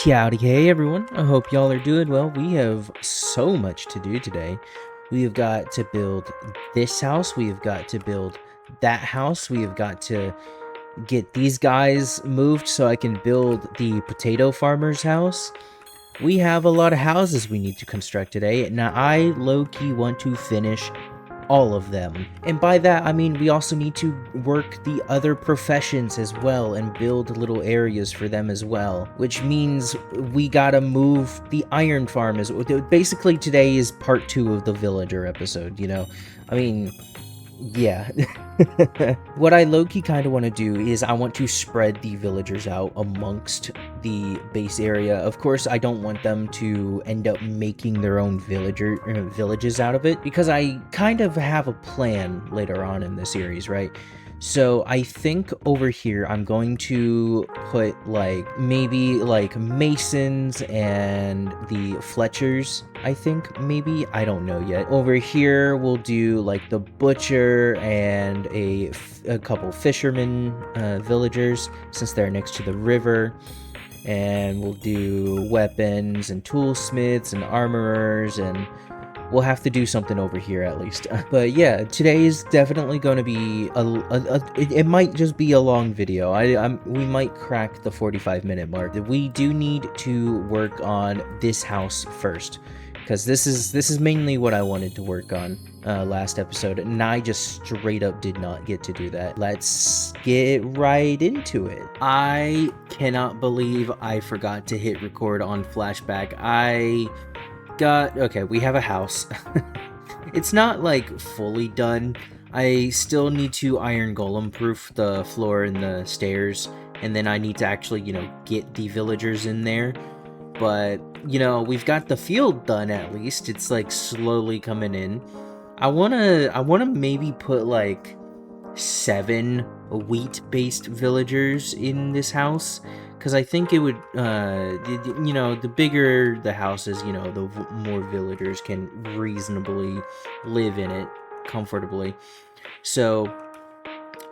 Howdy, hey everyone. I hope y'all are doing well. We have so much to do today. We have got to build this house. We have got to build that house. We have got to get these guys moved so I can build the potato farmer's house. We have a lot of houses we need to construct today. Now, I low-key want to finish all of them. And by that, I mean we also need to work the other professions as well and build little areas for them as well, which means we gotta move the iron farm as basically today is part 2 of the villager episode, you know? I mean, yeah. What I low-key kind of want to do is I want to spread the villagers out amongst the base area. Of course, I don't want them to end up making their own villages out of it, because I kind of have a plan later on in the series, right? So I think over here I'm going to put maybe masons and the Fletchers, I think, maybe, I don't know yet. Over here we'll do like the butcher and a couple fishermen villagers, since they're next to the river. And we'll do weapons and toolsmiths and armorers, and we'll have to do something over here at least. But yeah, today is definitely going to be it might just be a long video. We might crack the 45-minute mark. We do need to work on this house first, because this is mainly what I wanted to work on last episode, and I just straight up did not get to do that. Let's get right into it. I cannot believe I forgot to hit record on flashback. Okay, we have a house. It's not like fully done. I still need to iron golem proof the floor and the stairs, and then I need to actually, get the villagers in there. But, we've got the field done at least. It's like slowly coming in. I wanna maybe put like 7 wheat-based villagers in this house, because I think it would, the bigger the house is, the more villagers can reasonably live in it comfortably. So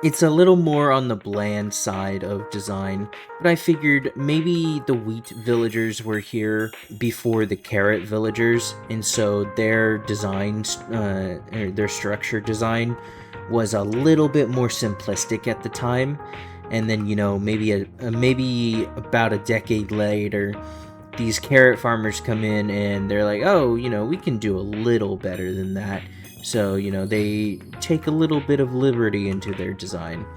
it's a little more on the bland side of design, but I figured maybe the wheat villagers were here before the carrot villagers, and so their designs, their structure design was a little bit more simplistic at the time. And then, maybe about a decade later, these carrot farmers come in and they're like, oh, we can do a little better than that. So, they take a little bit of liberty into their design.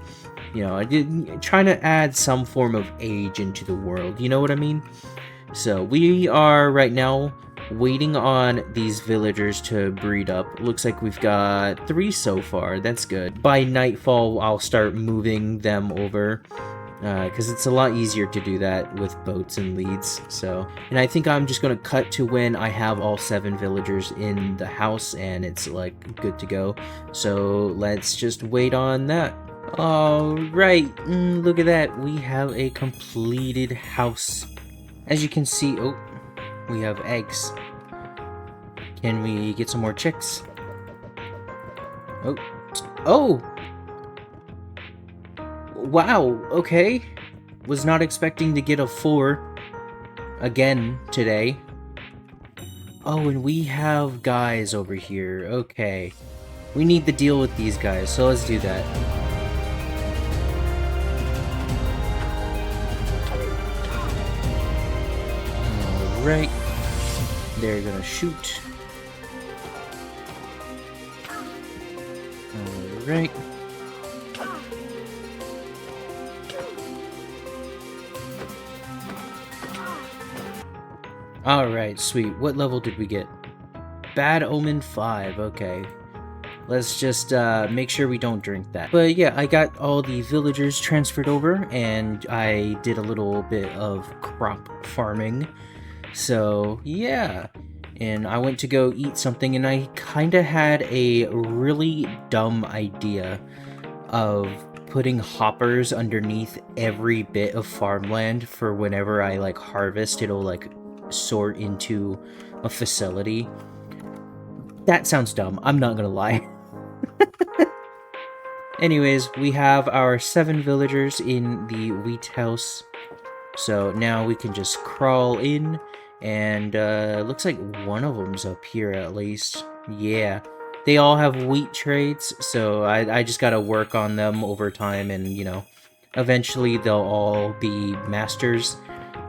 Trying to add some form of age into the world, you know what I mean? So we are right now waiting on these villagers to breed up. Looks like we've got 3 so far. That's good. By nightfall, I'll start moving them over, because it's a lot easier to do that with boats and leads. So, and I think I'm just gonna cut to when I have all 7 villagers in the house and it's like good to go. So let's just wait on that. All right, look at that. We have a completed house. As you can see, oh, we have eggs. Can we get some more chicks? Oh! Wow, okay. Was not expecting to get a 4 again today. Oh, and we have guys over here. Okay. We need to deal with these guys, so let's do that. Alright. They're gonna shoot. Alright. Alright, sweet. What level did we get? Bad Omen 5, okay. Let's just make sure we don't drink that. But yeah, I got all the villagers transferred over, and I did a little bit of crop farming. So yeah, and I went to go eat something, and I kind of had a really dumb idea of putting hoppers underneath every bit of farmland for whenever I harvest, it'll sort into a facility. That sounds dumb, I'm not gonna lie. Anyways, we have our 7 villagers in the wheat house. So now we can just crawl in, and looks like one of them's up here at least. Yeah. They all have wheat traits, so I just gotta work on them over time, and, you know, eventually they'll all be masters.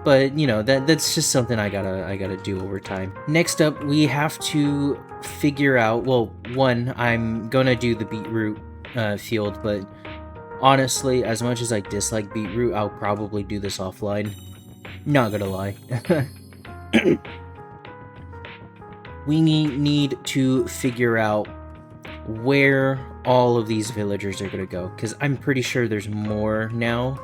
But, you know, that's just something I gotta do over time. Next up, we have to figure out, well, one, I'm gonna do the beetroot field, but honestly, as much as I dislike beetroot, I'll probably do this offline. Not gonna lie. We need to figure out where all of these villagers are gonna go, because I'm pretty sure there's more now.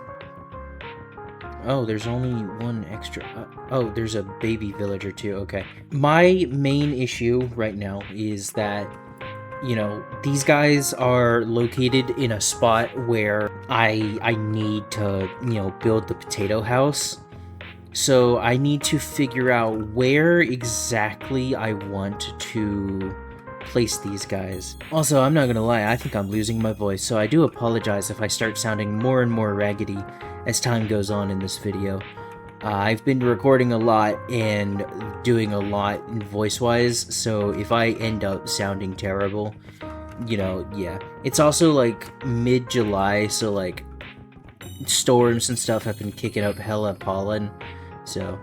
Oh, there's only one extra. Oh, there's a baby villager too. Okay. My main issue right now is that, you know, these guys are located in a spot where I need to, you know, build the potato house. So I need to figure out where exactly I want to place these guys. Also, I'm not gonna lie, I think I'm losing my voice, so I do apologize if I start sounding more and more raggedy as time goes on in this video. I've been recording a lot and doing a lot voice-wise, so if I end up sounding terrible, you know, yeah. It's also like mid-July, so like storms and stuff have been kicking up hella pollen, so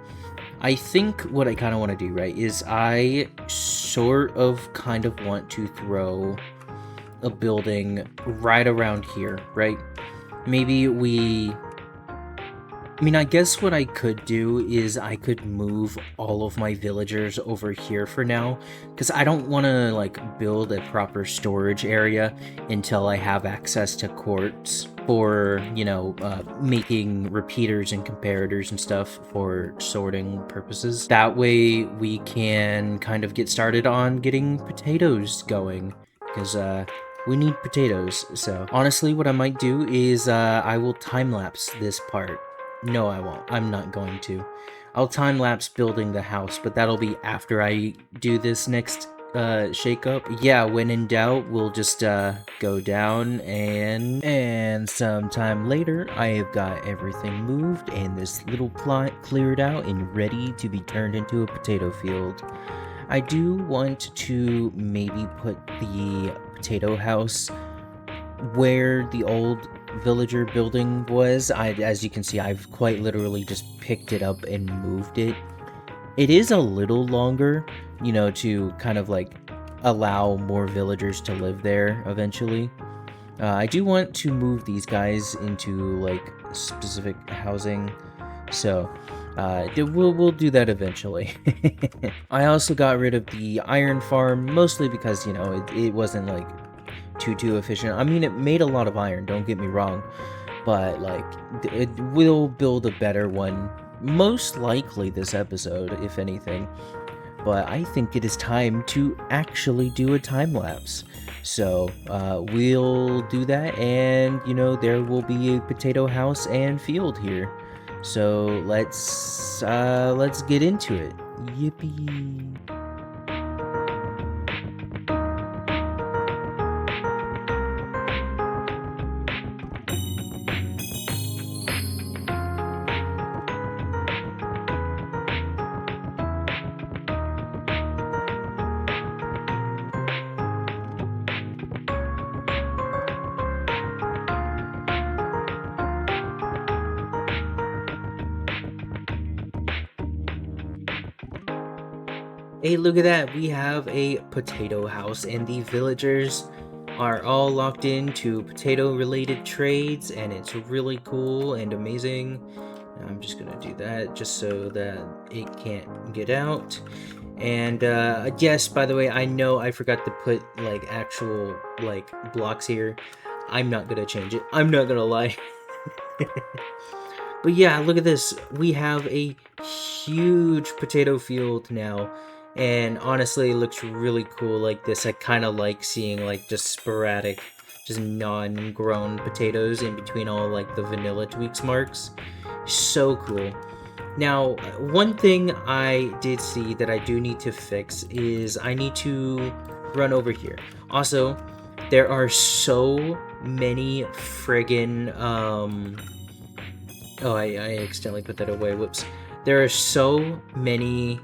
I think what I kind of want to do, right, is I sort of kind of want to throw a building right around here, right? Maybe I mean, I guess what I could do is I could move all of my villagers over here for now, because I don't want to, like, build a proper storage area until I have access to quartz for, you know, making repeaters and comparators and stuff for sorting purposes. That way we can kind of get started on getting potatoes going, because, we need potatoes. So honestly, what I might do is I will time-lapse this part. No, I won't. I'm not going to. I'll time-lapse building the house, but that'll be after I do this next shake-up. Yeah, when in doubt, we'll just go down, and sometime later, I have got everything moved and this little plot cleared out and ready to be turned into a potato field. I do want to maybe put the potato house where the old villager building was. As you can see, I've quite literally just picked it up and moved it. It is a little longer, you know, to kind of like allow more villagers to live there eventually. I do want to move these guys into like specific housing, so we'll do that eventually. I also got rid of the iron farm, mostly because, you know, it wasn't like too efficient. I mean, it made a lot of iron, don't get me wrong, but like it will build a better one most likely this episode, if anything. But I think it is time to actually do a time lapse, so we'll do that, and you know, there will be a potato house and field here. So let's get into it. Yippee. Hey, look at that, we have a potato house, and the villagers are all locked into potato-related trades, and it's really cool and amazing. I'm just gonna do that just so that it can't get out. And yes, by the way, I know I forgot to put like actual like blocks here. I'm not gonna change it. I'm not gonna lie. But yeah, look at this. We have a huge potato field now. And honestly, it looks really cool like this. I kind of like seeing like just sporadic, just non-grown potatoes in between all like the vanilla tweaks marks. So cool. Now, one thing I did see that I do need to fix is I need to run over here. Also, there are so many friggin' Oh, I accidentally put that away. Whoops. There are so many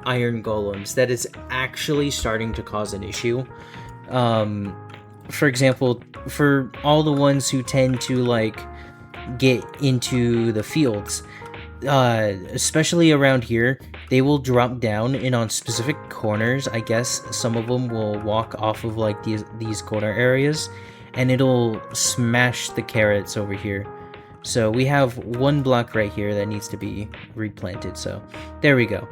iron golems that it's actually starting to cause an issue. For example, for all the ones who tend to like get into the fields, especially around here, they will drop down, and on specific corners, I guess some of them will walk off of like these corner areas, and it'll smash the carrots over here. So we have one block right here that needs to be replanted. So there we go.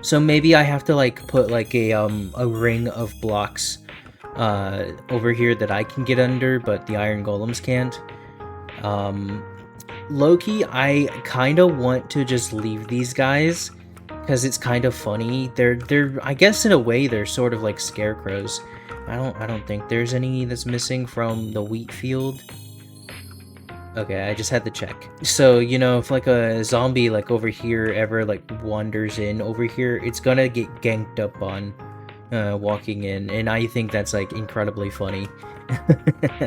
So maybe I have to like put like a ring of blocks over here that I can get under, but the iron golems can't. Low-key, I kind of want to just leave these guys because it's kind of funny. They're I guess in a way they're sort of like scarecrows. I don't think there's any that's missing from the wheat field. Okay, I just had to check. So, you know, if like a zombie like over here ever like wanders in over here, it's gonna get ganked up on walking in, and I think that's like incredibly funny.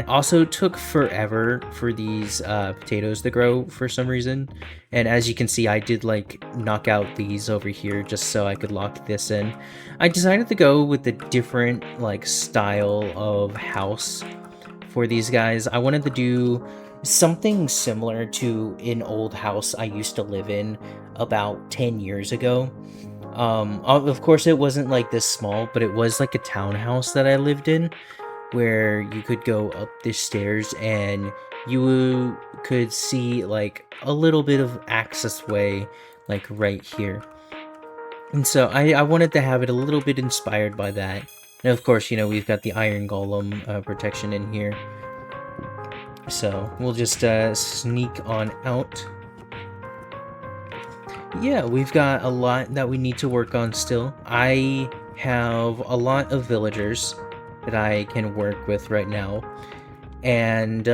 Also took forever for these potatoes to grow for some reason, and as you can see, I did like knock out these over here just so I could lock this in. I decided to go with the different like style of house for these guys. I wanted to do something similar to an old house I used to live in about 10 years ago. Of course it wasn't like this small, but it was like a townhouse that I lived in, where you could go up the stairs and you could see like a little bit of access way like right here. And so I wanted to have it a little bit inspired by that. And of course, you know, we've got the iron golem protection in here. So we'll just sneak on out. Yeah, we've got a lot that we need to work on still. I have a lot of villagers that I can work with right now. And,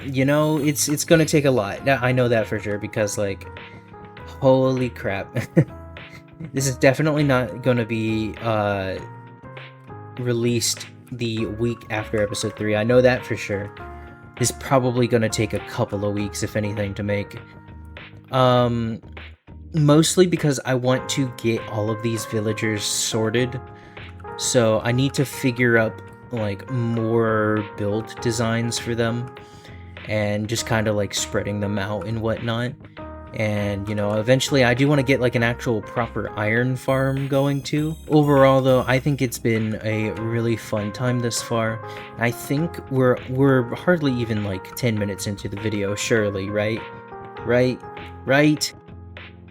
you know, it's gonna take a lot. I know that for sure, because, like, holy crap. This is definitely not gonna be, released the week after episode 3. I know that for sure. It's probably gonna take a couple of weeks, if anything, to make. Mostly because I want to get all of these villagers sorted. So I need to figure up like more build designs for them, and just kind of like spreading them out and whatnot. And, you know, eventually I do want to get like an actual proper iron farm going too. Overall though, I think it's been a really fun time this far. I think we're hardly even like 10 minutes into the video, surely, right? Right?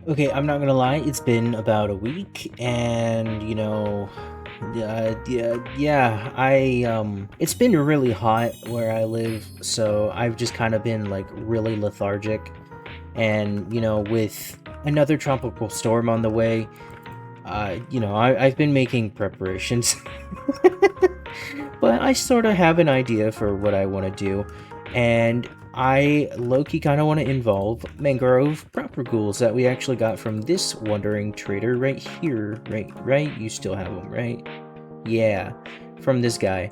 Okay, I'm not gonna lie, it's been about a week, and, you know, it's been really hot where I live, so I've just kind of been, like, really lethargic, and, you know, with another tropical storm on the way, you know, I've been making preparations, but I sort of have an idea for what I want to do, and I low-key kind of want to involve mangrove proper ghouls that we actually got from this wandering trader right here. Right? You still have them, right? Yeah, from this guy.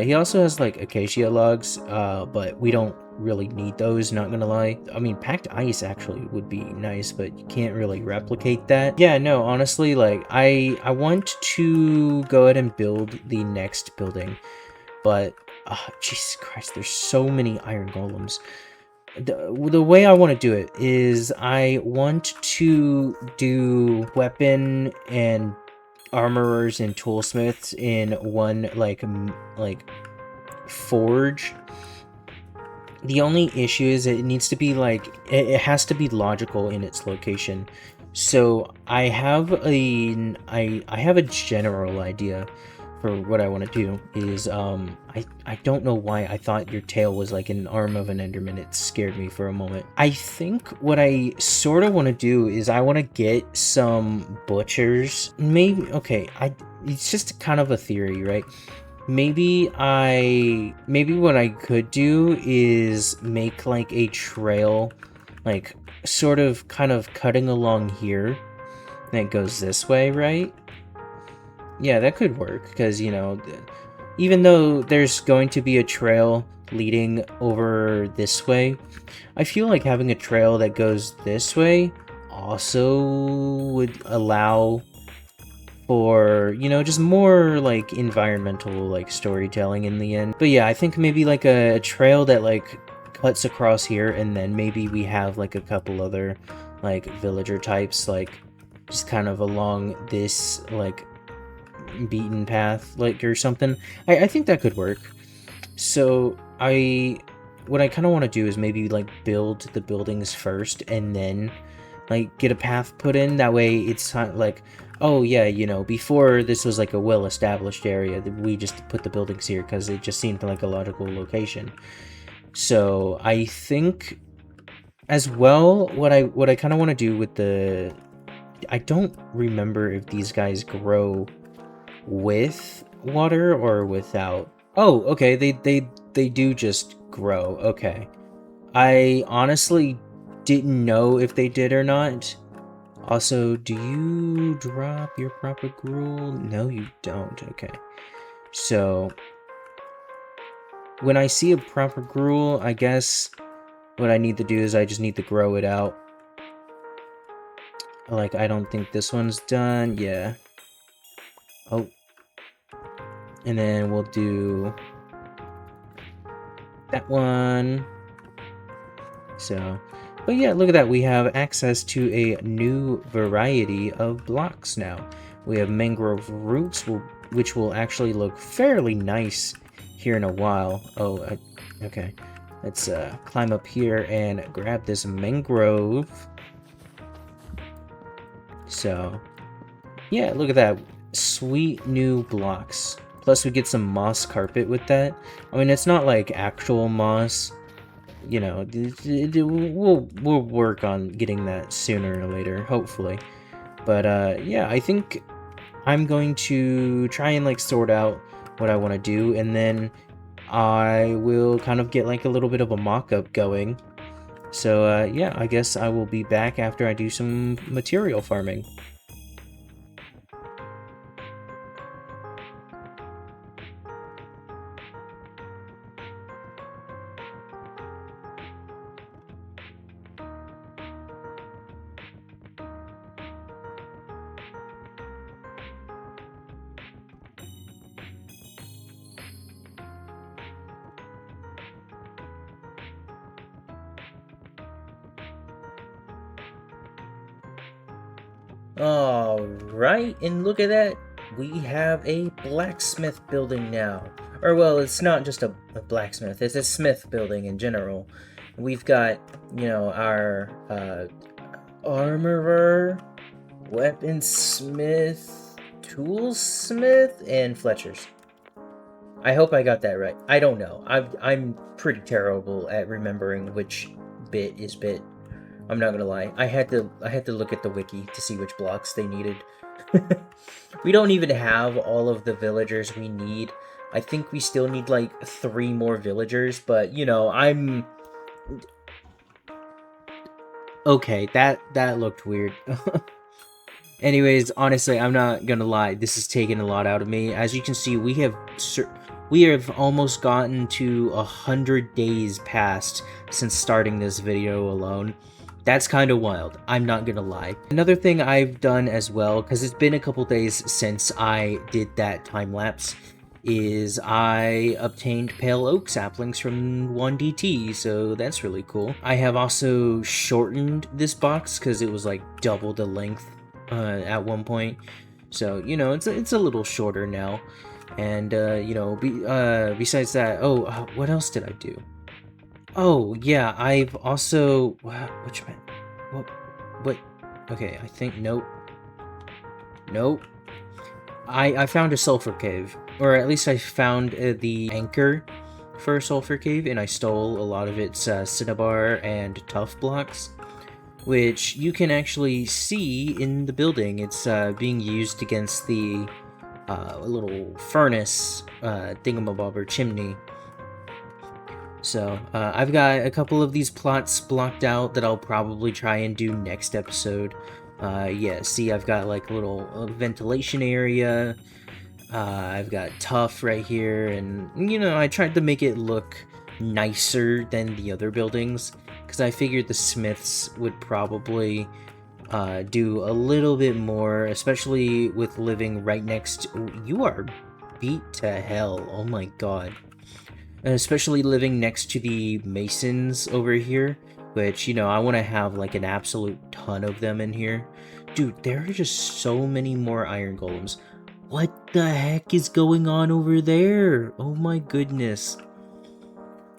He also has, like, acacia logs, but we don't really need those, not gonna lie. I mean, packed ice actually would be nice, but you can't really replicate that. Yeah, no, honestly, like, I want to go ahead and build the next building, but Jesus Christ, there's so many iron golems. The way I want to do it is I want to do weapon and armorers and toolsmiths in one like forge. The only issue is it needs to be like it has to be logical in its location. So I have a general idea for what I want to do. Is I don't know why I thought your tail was like an arm of an Enderman. It scared me for a moment. I think what I sort of want to do is I want to get some butchers. Maybe, okay, it's just kind of a theory, right? Maybe what I could do is make like a trail, like sort of kind of cutting along here that goes this way, right? Yeah, that could work, because, you know, even though there's going to be a trail leading over this way. I feel like having a trail that goes this way also would allow for, you know, just more like environmental like storytelling in the end. But yeah, I think maybe like a trail that like cuts across here, and then maybe we have like a couple other like villager types like just kind of along this like beaten path like or something. I think that could work. So what I kind of want to do is maybe like build the buildings first and then like get a path put in. That way it's not like, oh yeah, you know, before this was like a well-established area, we just put the buildings here because it just seemed like a logical location. So I think as well, what I kind of want to do with the, I don't remember if these guys grow with water or without. Oh, okay, they do just grow. Okay. I honestly didn't know if they did or not. Also, do you drop your proper gruel? No, you don't. Okay. So, when I see a proper gruel, I guess what I need to do is I just need to grow it out. Like, I don't think this one's done. Yeah. Oh. And then we'll do that one. So, but yeah, look at that. We have access to a new variety of blocks now. We have mangrove roots, which will actually look fairly nice here in a while. Oh, okay. Let's climb up here and grab this mangrove. So, yeah, look at that. Sweet new blocks. Plus, we get some moss carpet with that. I mean, it's not like actual moss. You know, we'll work on getting that sooner or later, hopefully. But yeah, I think I'm going to try and like sort out what I want to do, and then I will kind of get like a little bit of a mock-up going. So yeah, I guess I will be back after I do some material farming. Alright, and look at that. We have a blacksmith building now. Or, well, it's not just a blacksmith, it's a smith building in general. We've got, you know, our armorer, weaponsmith, toolsmith, and Fletcher's. I hope I got that right. I don't know. I'm pretty terrible at remembering which bit is bit. I'm not gonna lie. I had to look at the wiki to see which blocks they needed. We don't even have all of the villagers we need. I think we still need like 3 more villagers, but you know, I'm okay. That looked weird. Anyways, honestly, I'm not gonna lie. This has taken a lot out of me. As you can see, we have almost gotten to 100 days past since starting this video alone. That's kind of wild, I'm not gonna lie. Another thing I've done as well, because it's been a couple days since I did that time-lapse, is I obtained pale oak saplings from 1DT, so that's really cool. I have also shortened this box because it was like double the length at one point. So, you know, it's a little shorter now. And, you know, besides that, what else did I do? Oh, yeah, I've also... Which man? What? Okay, I think... Nope. Nope. I found a sulfur cave. Or at least I found the anchor for a sulfur cave, and I stole a lot of its cinnabar and tough blocks, which you can actually see in the building. It's being used against the little furnace thingamabobber chimney. So, I've got a couple of these plots blocked out that I'll probably try and do next episode. Yeah, see, I've got like a little ventilation area. I've got tough right here, and, you know, I tried to make it look nicer than the other buildings, because I figured the Smiths would probably do a little bit more, especially with living right next. You are beat to hell. Oh my god. And especially living next to the Masons over here, which, you know, I want to have like an absolute ton of them in here. Dude, there are just so many more iron golems. What the heck is going on over there? Oh my goodness.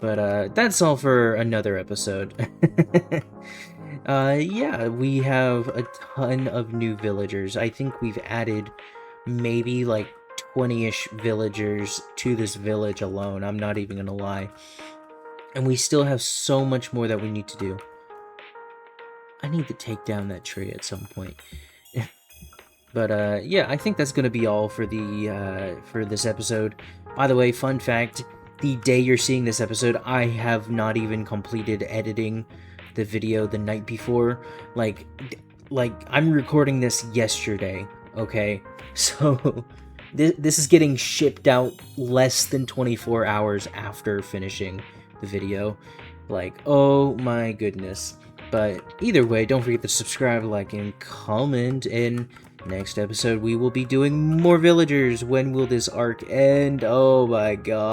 But that's all for another episode. Yeah, we have a ton of new villagers. I think we've added maybe like 20-ish villagers to this village alone. I'm not even gonna lie. And we still have so much more that we need to do. I need to take down that tree at some point. But yeah, I think that's gonna be all for the for this episode. By the way, fun fact, the day you're seeing this episode, I have not even completed editing the video the night before. Like I'm recording this yesterday, okay? So this is getting shipped out less than 24 hours after finishing the video. Like, oh my goodness. But either way, don't forget to subscribe, like, and comment. And next episode, we will be doing more villagers. When will this arc end? Oh my god.